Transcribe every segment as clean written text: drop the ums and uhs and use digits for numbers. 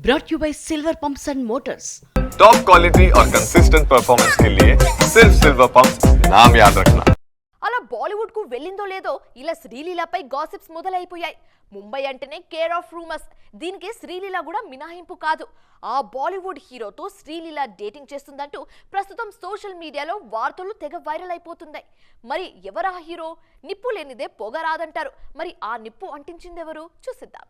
brought you by Silver Pumps and Motors. Top quality और consistent performance के लिए सिर्फ सिल्वर पंप्स नाम याद रखना. అలా బాలీవుడ్ కు వెళ్ళిందో లేదో ఇలా శ్రీలీలపై గాసిప్స్ మొదలైపోయాయి. ముంబై అంటేనే కేర్ ఆఫ్ రూమర్స్. దీనికి శ్రీలీల కూడా మినహాయింపు కాదు. ఆ బాలీవుడ్ హీరోతో శ్రీలీల డేటింగ్ చేస్తుందంటూ ప్రస్తుతం సోషల్ మీడియాలో వార్తలు తెగ వైరల్ అయిపోతున్నాయి. మరి ఎవరా హీరో? నిప్పు లేనిదే పొగ రాదంటారు. మరి ఆ నిప్పు అంటించిందెవరు? చూసిద్దాం.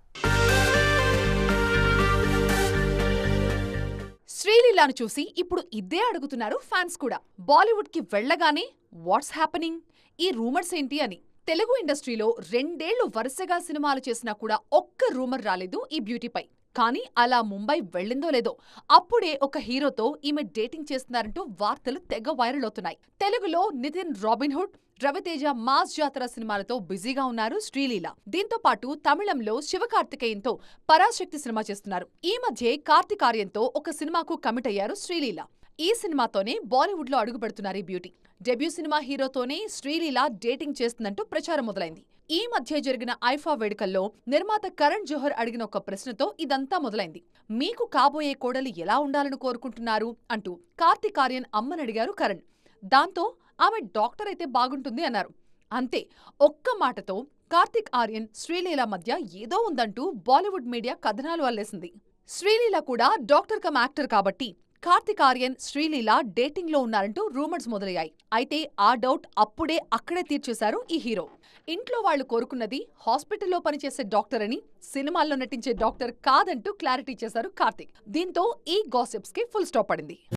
శ్రీలీలను చూసి ఇప్పుడు ఇద్దే అడుగుతున్నారు ఫ్యాన్స్ కూడా. బాలీవుడ్ కి వెళ్లగానే వాట్స్ హ్యాపెనింగ్, ఈ రూమర్స్ ఏంటి అని. తెలుగు ఇండస్ట్రీలో 2 ఏళ్లు వరుసగా సినిమాలు చేసినా కూడా ఒక్క రూమర్ రాలేదు ఈ బ్యూటీపై. కానీ అలా ముంబై వెళ్ళిందో లేదో అప్పుడే ఒక హీరోతో ఈమె డేటింగ్ చేస్తున్నారంటూ వార్తలు తెగ వైరల్ అవుతున్నాయి. తెలుగులో నితిన్ రాబిన్హుడ్, రవితేజ మాస్ జాతర సినిమాలతో బిజీగా ఉన్నారు శ్రీలీల. దీంతో పాటు తమిళంలో శివకార్తికేయన్తో పరాశక్తి సినిమా చేస్తున్నారు. ఈ మధ్యే కార్తికార్యన్తో ఒక సినిమాకు కమిట్ అయ్యారు శ్రీలీల. ఈ సినిమాతోనే బాలీవుడ్ లో అడుగు పెడుతున్నారు ఈ బ్యూటీ. డెబ్యూ సినిమా హీరోతోనే శ్రీలీల డేటింగ్ చేస్తుందంటూ ప్రచారం మొదలైంది. ఈ మధ్య జరిగిన ఐఫా వేడుకల్లో నిర్మాత కరణ్ జోహర్ అడిగిన ఒక ప్రశ్నతో ఇదంతా మొదలైంది. మీకు కాబోయే కోడలు ఎలా ఉండాలని కోరుకుంటున్నారు అంటూ కార్తికార్యన్ అమ్మనడిగారు కరణ్. దాంతో ఆమె డాక్టర్ అయితే బాగుంటుంది అన్నారు. అంతే, ఒక్క మాటతో కార్తిక్ ఆర్యన్ శ్రీలీల మధ్య ఏదో ఉందంటూ బాలీవుడ్ మీడియా కథనాలు అల్లేసింది. శ్రీలీల కూడా డాక్టర్ కమ్ యాక్టర్ కాబట్టి కార్తిక్ ఆర్యన్ శ్రీలీల డేటింగ్ లో ఉన్నారంటూ రూమర్స్ మొదలయ్యాయి. అయితే ఆ డౌట్ అక్కడే తీర్చేశారు ఈ హీరో. ఇంట్లో వాళ్లు కోరుకున్నది హాస్పిటల్లో పనిచేసే డాక్టర్ అని, సినిమాల్లో నటించే డాక్టర్ కాదంటూ క్లారిటీ చేశారు కార్తిక్. దీంతో ఈ గాసిప్స్ కి ఫుల్ స్టాప్ పడింది.